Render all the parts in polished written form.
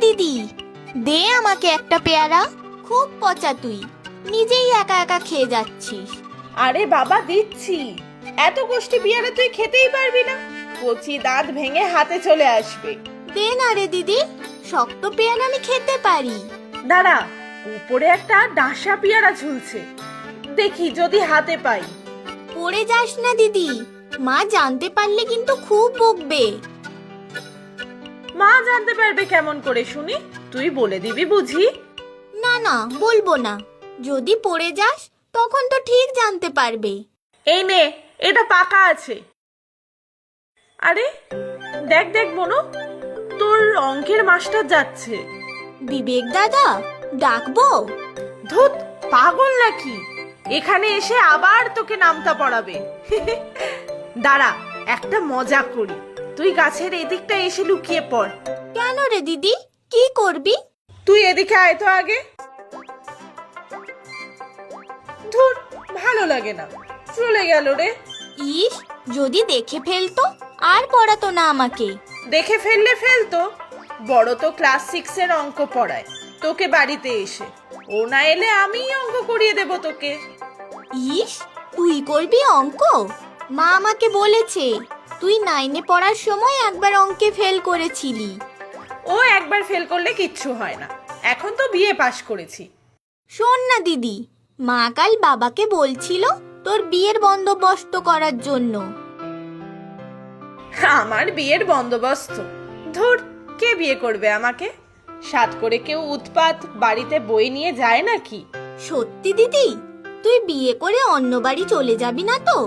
দিদি, দে আমাকে একটা পেয়ারা। খুব পচা তুই, নিজেই একা একা খেয়ে যাচ্ছিস। আরে বাবা দিচ্ছি। এত গোষ্ঠী পেয়ারা তুই খেতেই পারবি না, কচি দাঁত ভেঙে হাতে চলে আসবে। দে না রে দিদি, শক্ত পেয়ারা আমি খেতে পারি। দাঁড়া, উপরে একটা ডাঁসা পেয়ারা ঝুলছে, দেখি যদি হাতে পাই। পড়ে যাস না দিদি, মা জানতে পারলে কিন্তু খুব বকবে। মা জানতে পারবে কেমন করে শুনি? তুই বলে দিবি বুঝি? না না, বলবো না। যদি পড়ে যাস তখন তো ঠিক জানতে পারবে। এই নে, এটা পাকা আছে। আরে দেখ দেখ মনো, তোর অঙ্কের মাস্টার যাচ্ছে। বিবেক দাদা ডাকবো? ধুত, পাগল নাকি? এখানে এসে আবার তোকে নামতা পড়াবে। দাঁড়া, একটা মজা করি। তুই গাছের এদিকটা এসে লুকিয়ে পড়। কেন রে দিদি, কি করবি? তুই এদিকে আয় তো আগে। ধুর, ভালো লাগে না, চলে গেল রে। ইস, যদি দেখে ফেলতো আর পড়াতো না আমাকে। দেখে ফেললে ফেলতো, বড় তো ক্লাস 6 অঙ্ক পড়ায় তোকে বাড়িতে এসে। ও না এলে আমিই অঙ্ক করিয়ে দেব তোকে। ইস, তুই করবি অঙ্ক? মা আমাকে বলেছে তুই 9-এ পড়ার সময় একবার অঙ্কে ফেল করেছিলি। ও একবার ফেল করলে কিচ্ছু হয় না, এখন তো বিএ পাশ করেছি। শোন না দিদি, মা কাল বাবাকে বলছিল তোর বিয়ের বন্দোবস্ত করার জন্য। আমার বিয়ের বন্দোবস্ত? ধুর, কে বিয়ে করবে আমাকে? সাত করে কেউ উৎপাত বাড়িতে বই নিয়ে যায় নাকি? সত্যি দিদি, তুই বিয়ে করে অন্য বাড়ি চলে যাবি না তো?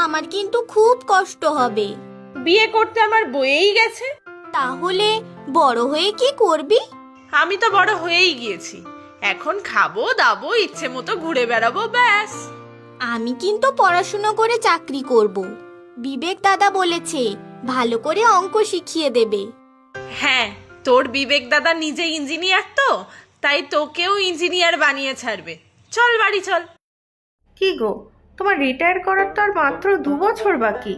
আমার কিন্তু খুব কষ্ট হবে। বিয়ে করতে আমার বইয়েই গেছে। তাহলে বড় হয়ে কি করবি? আমি তো বড় হয়েই গিয়েছি, এখন খাবো দাবো, ইচ্ছে মতো ঘুরে বেড়াবো, ব্যাস। আমি কিন্তু পড়াশুনো করে চাকরি করব। বিবেক দাদা বলেছে ভালো করে অঙ্ক শিখিয়ে দেবে। হ্যাঁ, তোর বিবেক দাদা নিজে ইঞ্জিনিয়ার তো, তাই তোকেও ইঞ্জিনিয়ার বানিয়ে ছাড়বে। চল বাড়ি চল। কি গো, তোমার রিটায়ার করার তো আর মাত্র 2 বছর বাকি।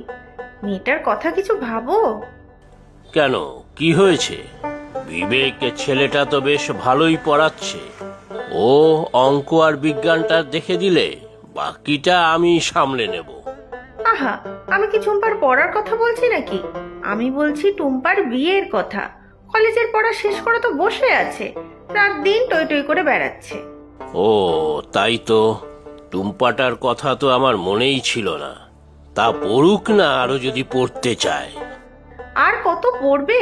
মেয়েটার কথা কিছু ভাবো। কেন, কি হয়েছে? বিবেকের ছেলেটা তো বেশ ভালোই পড়াচ্ছে। ও অঙ্ক আর বিজ্ঞানটা দেখে দিলে বাকিটা আমি সামলে নেব। আহা, আমি কি টুম্পার পড়ার কথা বলছি নাকি? আমি বলছি টুম্পার বিয়ের কথা। কলেজের পড়া শেষ করে তো বসে আছে, রাত দিন টই টই করে বেড়াচ্ছে। ও তাই তো, টুম্পাটার কথা তো আমার মনেই ছিল না। তা পড়ুক না, আরো যদি পড়তে চায়। আর কত পড়বে?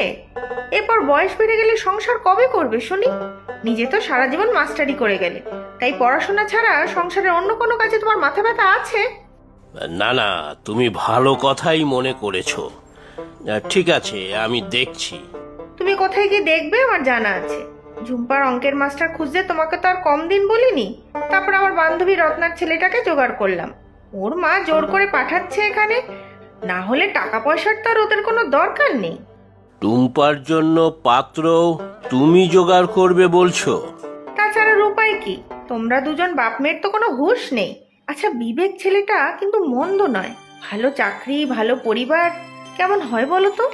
এরপর বয়স বেড়ে গেলে সংসার কবে করবে শুনি? নিজে তো সারা জীবন মাস্টারি করে গেলে, তাই পড়াশোনা ছাড়া সংসারের অন্য কোনো কাজে তোমার মাথা ব্যথা আছে? না না, তুমি ভালো কথাই মনে করেছো। ঠিক আছে, আমি দেখছি। তুমি কোথায় গিয়ে দেখবে আমার জানা আছে। ঝুম্পার অঙ্কের মাস্টার খুঁজতে তোমাকে তো আর কম দিন বলিনি। তারপর আমার বান্ধবী রত্নার ছেলেটাকে জোগাড় করলাম, ওর মা জোর করে পাঠাচ্ছে এখানে। না হলে টাকা পয়সার তো আর ওদের কোনো দরকার নেই। টুম্পার জন্য পাত্র তুমি জোগাড় করবে বলছো? তাছাড়া উপায় কি? তোমরা দুজন বাপ মেয়ের তো কোনো হুঁশ নেই। আচ্ছা, বিবেক ছেলেটা কিন্তু মন্দ নয়, ভালো চাকরি, ভালো পরিবার, কেমন হয় বলো তো?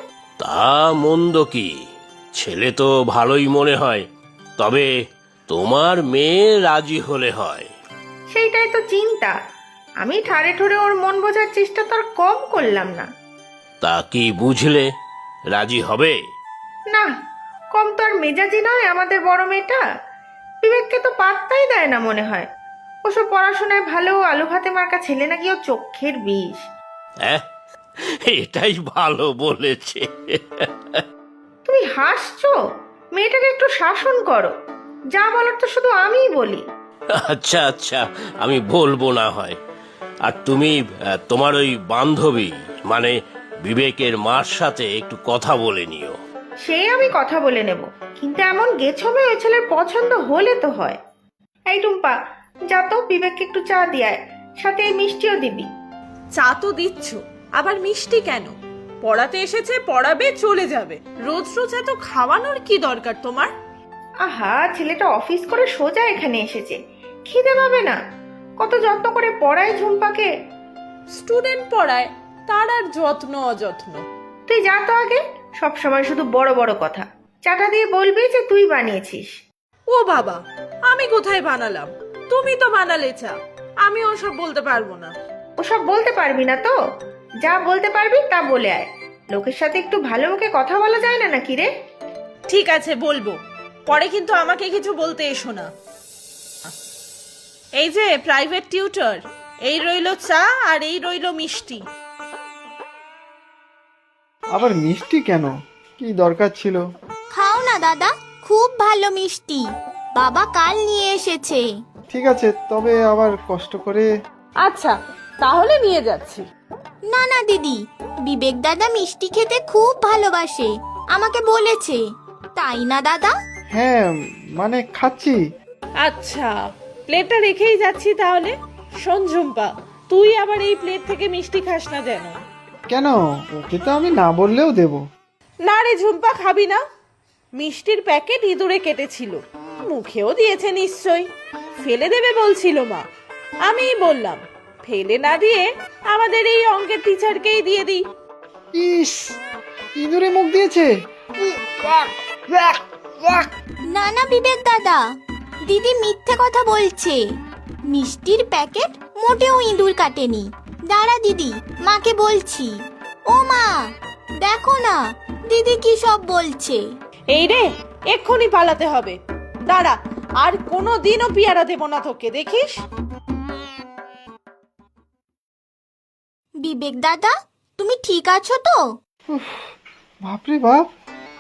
তা মন্দ কি, ছেলে তো ভালোই মনে হয়। তবে তোমার মেয়ে রাজি হলে হয়। সেইটাই তো চিন্তা। আমি ঠাড়ে ঠোরে ওর মন বোঝার চেষ্টা তো আর কম করলাম না। তা কি বুঝলে, রাজি হবে? না, কম তো আর মেজাজি নয় আমাদের বড় মেয়েটা। বিবেককে তো পাত্তাই দেয় না মনে হয়। ওসব পড়াশোনায় ভালো আলু ভাতে মার্কা ছেলে নাকি ও চোখের বিষ। হ্যাঁ, এটাই ভালো বলেছে। তুমি হাসছো? মেয়েটাকে একটু শাসন করো। যা বলার তো শুধু আমিই বলি। আচ্ছা আচ্ছা, আমি বলবো না হয়। আর তুমি তোমার ওই বান্ধবী মানে বিবেকের মার সাথে একটু কথা বলে নিও। সে আমি কথা বলে নেব, কিন্তু এমন গেছবে ওই ছেলের পছন্দ হলে তো হয়। এই টুম্পা, যা তো বিবেককে একটু চা দিয়ে আয়, সাথে এই মিষ্টিও দিবি। চা তো দিচ্ছ, আবার মিষ্টি কেন? পড়াতে এসেছে, পড়াবে, চলে যাবে। রোজ রোজ এত খাওয়ানোর কি দরকার তোমার? আহা, ছেলেটা অফিস করে সোজা এখানে এসেছে, খিদে পাবে না? কত যত্ন করে পড়ায় ঝুম্পাকে। স্টুডেন্ট পড়ায়, তার আর যত্ন অযত্ন। তুই যা তো আগে, সব সময় শুধু বড় বড় কথা। চাটা দিয়ে বলবি যে তুই বানিয়েছিস। ও বাবা, আমি কোথায় বানালাম? তুমি তো বানালে চা। আমি ওসব বলতে পারবো না। ওসব বলতে পারবি না তো? যা বলতে পারবি তা বলে আয়। লোকের সাথে একটু ভালো মুখে কথা বলা যায় না নাকি রে? ঠিক আছে, বলবো। পরে কিন্তু আমাকে কিছু বলতে এসো না। এই যে প্রাইভেট টিউটর, এই রইলো চা আর এই রইলো মিষ্টি। আবার মিষ্টি কেন? কি দরকার ছিল? খাও না দাদা, খুব ভালো মিষ্টি, বাবা কাল নিয়ে এসেছে। ঠিক আছে, তবে আবার কষ্ট করে। আচ্ছা, তাহলে নিয়ে যাচ্ছি। না না দিদি, বিবেক দাদা মিষ্টি খেতে খুব ভালোবাসে, আমাকে বলেছে। তাই না দাদা? হ্যাঁ, মানে খাচ্ছি। আচ্ছা, প্লেটটা রেখেই যাচ্ছি তাহলে। শোন ঝুম্পা, তুই আবার এই প্লেট থেকে মিষ্টি খাস না যেন। কেন? ওকে তো আমি না বললেও দেব। না রে ঝুম্পা, খাবি না? মিষ্টির প্যাকেট ইঁদুরে কেটেছিল, মুখেও দিয়েছে নিশ্চয়ই। ফেলে দেবে বলছিল মা। আমিই বললাম ফেলে না দিয়ে আমাদের এই অঙ্কের টিচারকেই দিয়ে দিই। ইস, ইঁদুরে মুখ দিয়েছে। না না বিবেক দাদা, দিদি মিথ্যে কথা বলছে। মিষ্টির প্যাকেট মোটেও ইঁদুর কাটেনি। দাঁড়া দিদি, মাকে বলছি। ও মা, দেখো না দিদি কি সব বলছে। এই রে, এক্ষুনি পালাতে হবে। দাঁড়া, আর কোনো দিনও পেয়ারা দেব না তোকে, দেখিস। বিবেক দাদা, তুমি ঠিক আছো তো? বাপরে বাপ,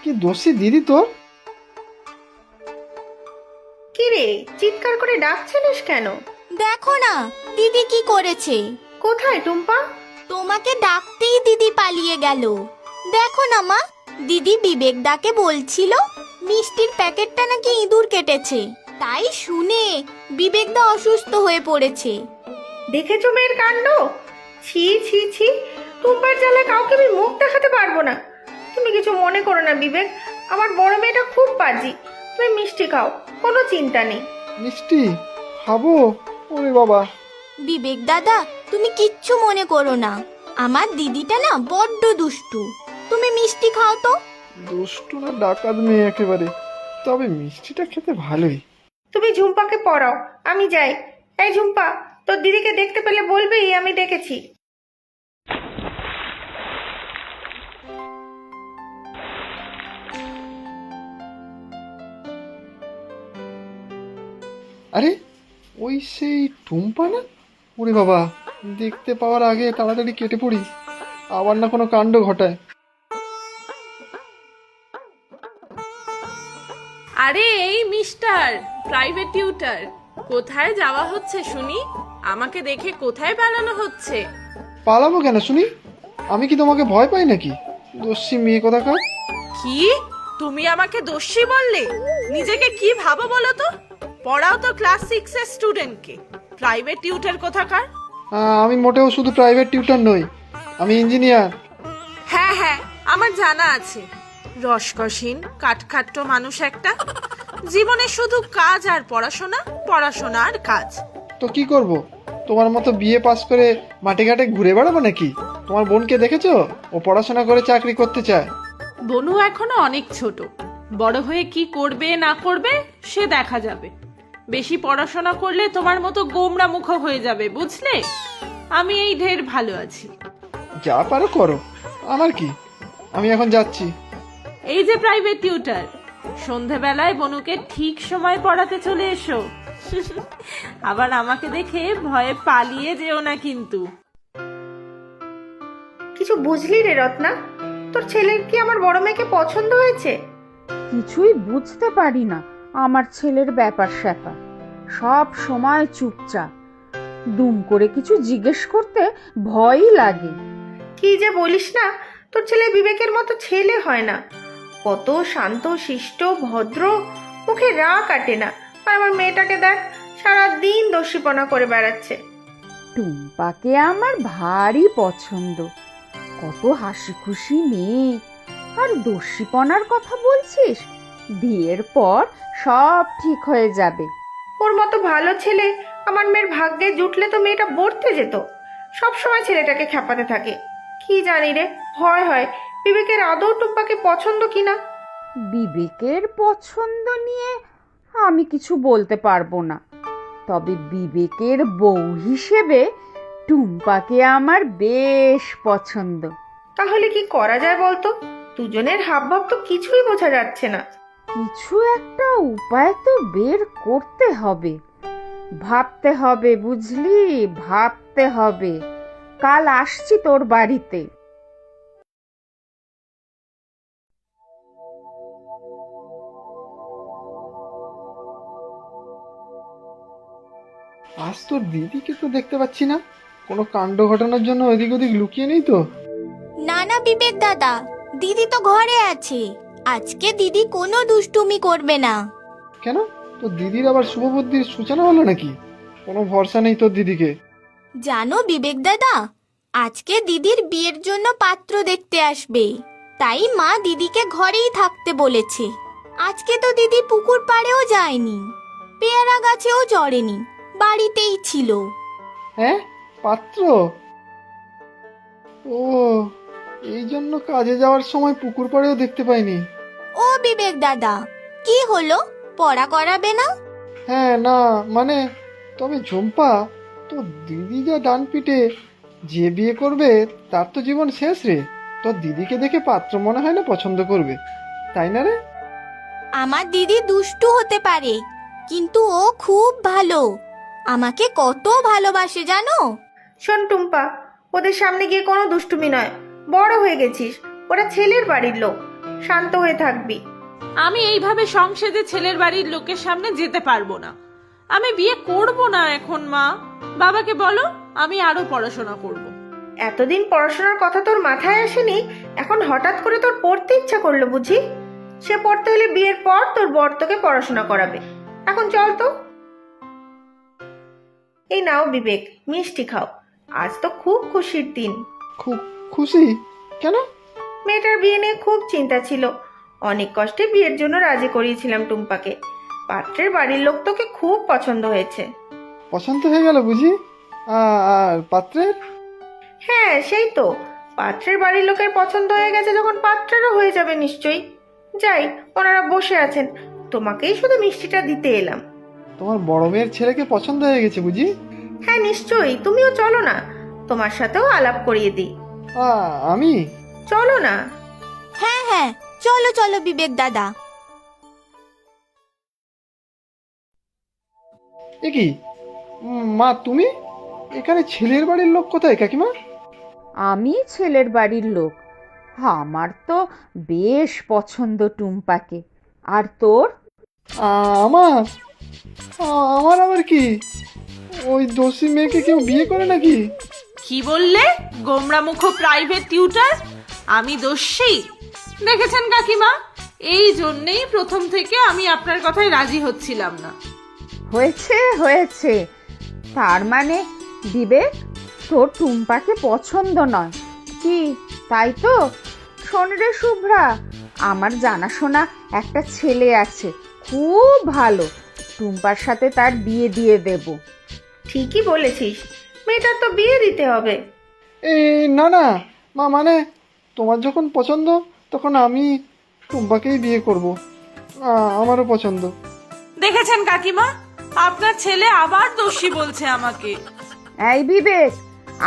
কি দোষী দিদি তোর। কি রে, চিৎকার করে ডাকছিলিস কেন? দেখো না দিদি কি করেছে। কোথায় টুম্পা? তোমাকে ডাকতেই দিদি পালিয়ে গেল। দেখো না মা, দিদি বিবেক দাকে বলছিল মিষ্টির প্যাকেটটা নাকি ইঁদুর কেটেছে। তাই শুনে বিবেক দা অসুস্থ হয়ে পড়েছে। দেখেছো মেয়ের কাণ্ড? ছি ছি ছি, টুম্পার জ্বালায় কাউকে আমি মুখ দেখাতে পারবো না। তুমি কিছু মনে করো না বিবেক, আমার বড় মেয়েটা খুব পাজি। তুমি মিষ্টি খাও, কোনো চিন্তা নেই। মিষ্টি খাবো? ওরে বাবা। বিবেক দাদা, তুমি কিচ্ছু মনে করো না, আমার দিদিটা না বড্ড দুষ্টু। তুমি মিষ্টি খাও তো। দুষ্টু না ডাকাত মেয়ে একেবারে, তবে মিষ্টিটা খেতে ভালোই। তুমি ঝুম্পাকে পড়াও, আমি যাই। এই ঝুম্পা, তোর দিদিকে দেখতে পেলে বলবি আমি ডেকেছি। আরে, ওই সেই টুম্পা না? ওরে বাবা, দেখতে পাওয়ার আগে তাড়াতাড়ি কেটে পড়ি, আবার না কোনো কাণ্ড ঘটায়। আরে এই মিস্টার প্রাইভেট টিউটর, কোথায় যাওয়া হচ্ছে শুনি? আমাকে দেখে কোথায় পালানো হচ্ছে? পালাবো কেন শুনি? আমি কি তোমাকে ভয় পাই নাকি? দস্যি মেয়ে কোথাকার। কি, তুমি আমাকে দোষী বললে? নিজেকে কি ভাবো বলো তো? পড়াও তো ক্লাস 6 এর স্টুডেন্টকে, প্রাইভেট টিউটর কোথাকার? আমি মোটেও শুধু প্রাইভেট টিউটর নই, আমি ইঞ্জিনিয়ার। হ্যাঁ হ্যাঁ, আমার জানা আছে। রসকসীন কাঠখাট্ট মানুষ একটা, জীবনে শুধু কাজ আর পড়াশোনা, পড়াশোনা আর কাজ। তো কি করব? তোমার মতো বিএ পাস করে মাঠে ঘাটে ঘুরে বেড়াবো নাকি? তোমার বোনকে দেখেছো? ও পড়াশোনা করে চাকরি করতে চায়। বনু এখনো অনেক ছোট, বড় হয়ে কি করবে না করবে সে দেখা যাবে। বেশি পড়াশোনা করলে তোমার মতো গোমরা মুখ হয়ে যাবে, বুঝলে? আমি এই ঢের ভালো আছি। যা পারো করো, আমার কি, আমি এখন যাচ্ছি। এই যে প্রাইভেট টিউটর, সন্ধেবেলায় বনুকে ঠিক সময় পড়াতে চলে এসো। আবার আমাকে দেখে ভয়ে পালিয়ে যেও না কিন্তু। কিছু বুঝলি রে রত্না? তোর ছেলের কি আমার বড় মেয়েকে পছন্দ হয়েছে? কিছুই বুঝতে পারি না আমার ছেলের ব্যাপার স্যাপার, সব সময় চুপচাপ। দুম করে কিছু জিজ্ঞেস করতে ভয়ই লাগে। কি যে বলিস না, তোর ছেলে বিবেকের মতো ছেলে হয় না। কত শান্ত শিষ্ট ভদ্র, মুখে রাগ কাটে না। আর আমার মেয়েটাকে দেখ, সারাদিন দস্যিপনা করে বেড়াচ্ছে। টুম্পাকে আমার ভারী পছন্দ, কত হাসি খুশি মেয়ে। আর দস্যিপনার কথা বলছিস? বিয়ের পর সব ঠিক হয়ে যাবে। ওর মতো ভালো ছেলে আমার মেয়ের ভাগ্যে জুটলে তো মেয়েটা বর্তে যেত। সব সময় ছেলেটাকে খেপাতে থাকে। কি জানি রে, ভয় হয় বিবেকের আদৌ টুম্পাকে পছন্দ কিনা। বিবেকের পছন্দ নিয়ে আমি কিছু বলতে পারবো না, তবে বিবেকের বউ হিসেবে টুম্পাকে আমার বেশ পছন্দ। তাহলে কি করা যায় বলতো? দুজনের হাবভাব তো কিছুই বোঝা যাচ্ছে না। কিছু একটা উপায় তো বের করতে হবে, ভাবতে হবে, বুঝলি, ভাবতে হবে। কাল আসছি তোর বাড়িতে। আজ তোর দিদিকে তো দেখতে পাচ্ছি না, কোনো কাণ্ড ঘটানোর জন্য এদিক ওদিক লুকিয়ে নেই তো? না না বিবেক দাদা, দিদি তো ঘরে আছে। আজকে দিদি কোনো দুষ্টুমি করবে না। কেন, তোর দিদির আবার শুভ বুদ্ধির সূচনা হলো নাকি? কোনো ভরসা নেই তোর দিদিকে। জানো বিবেক দাদা, আজকে দিদির বিয়ের জন্য পাত্র দেখতে আসবে, তাই মা দিদিকে ঘরেই থাকতে বলেছে। আজকে তো দিদি পুকুর পাড়েও যায়নি, পেয়ারা গাছেও চড়েনি, বাড়িতেই ছিল। হ্যাঁ, পাত্র? ও, এই জন্য কাজে যাওয়ার সময় পুকুর পাড়েও দেখতে পাইনি। ও বিবেক দাদা, কি হলো, পড়া করাবে না? হ্যাঁ, না মানে, তবে ঝুম্পা, তোর দিদি যা ডান পিটে, যে বিয়ে করবে তার তো জীবন শেষ রে। তোর দিদিকে দেখে পাত্র মনে হয় না পছন্দ করবে, তাই না রে? আমার দিদি দুষ্টু হতে পারে, কিন্তু ও খুব ভালো, আমাকে কত ভালোবাসে জানো। শোন টুম্পা, ওদের সামনে গিয়ে কোনো দুষ্টুমি নয়, বড় হয়ে গেছিস, ওরা ছেলের বাড়ির লোক, শান্ত হয়ে থাকবি। আমি এইভাবে সংসেদে ছেলের বাড়ির লোকের সামনে যেতে পারবো না। আমি বিয়ে করব না এখন। মা, বাবাকে বলো আমি আরো পড়াশোনা করব। এতদিন পড়াশোনার কথা তোর মাথায় আসেনি, এখন হঠাৎ করে তোর পড়তে ইচ্ছা করলো বুঝি? সে পড়তে হলে বিয়ের পর তোর বর তোকে পড়াশোনা করাবে। এখন চল তো। এই নাও বিবেক, মিষ্টি খাও, আজ তো খুব খুশির দিন। খুব খুশি? কেন? মেয়েটার বিয়ে নিয়ে খুব চিন্তা ছিল, অনেক কষ্টে বিয়ের জন্য রাজি করিয়েছিলাম টুম্পাকে। পাত্রের বাড়ির লোক তোকে খুব পছন্দ হয়েছে। পছন্দ হয়ে গেল বুঝি? আর পাত্রের? হ্যাঁ, সেই তো, পাত্রের বাড়ির লোকের পছন্দ হয়ে গেছে যখন পাত্রেরও হয়ে যাবে নিশ্চয়ই। যাই, ওনারা বসে আছেন, তোমাকেই শুধু মিষ্টিটা দিতে এলাম। তোমার বড় মেয়ের ছেলেকে পছন্দ হয়ে গেছে বুঝি? হ্যাঁ নিশ্চয়ই, তুমিও চলো না, তোমার সাথেও আলাপ করিয়ে দিই। আমি? চলো না। হ্যাঁ হ্যাঁ, চলো চলো বিবেক দাদা। এ কি মা, তুমি এখানে? ছেলের বাড়ির লোক কোথায় কাকিমা? আমি ছেলের বাড়ির লোক, আমার তো বেশ পছন্দ টুম্পাকে। আর তোর? আমার আমার আবার কি? ওই দোষী মেয়েকে কেউ বিয়ে করে নাকি? কি বললে? গোমরামুখ প্রাইভেট টিউটার আমি দোষী? দেখেছেন কাকিমা, এই জন্যেই প্রথম থেকে আমি আপনার কথায় রাজি হচ্ছিলাম না। হয়েছে হয়েছে, তার মানে বিবেক তোর টুম্পাকে পছন্দ নয় কি, তাই তো? শোন রে শুভ্রা, আমার জানাশোনা একটা ছেলে আছে, খুব ভালো, টুম্পার সাথে তার বিয়ে দিয়ে দেব। ঠিকই বলেছিস, মেয়েটার তো বিয়ে দিতে হবে। না না মা, মানে তোমার যখন পছন্দ তখন আমি টুম্পাকেই বিয়ে করব, আমারও পছন্দ। দেখেছেন কাকিমা, আপনার ছেলে আবার দোষী বলছে আমাকে। এই বিবেক,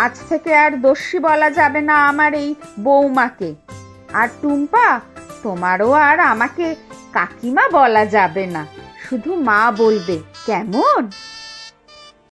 আজ থেকে আর দোষী বলা যাবে না আমার এই বৌমাকে। আর টুম্পা, তোমারও আর আমাকে কাকিমা বলা যাবে না, শুধু মা বলবে, কেমন?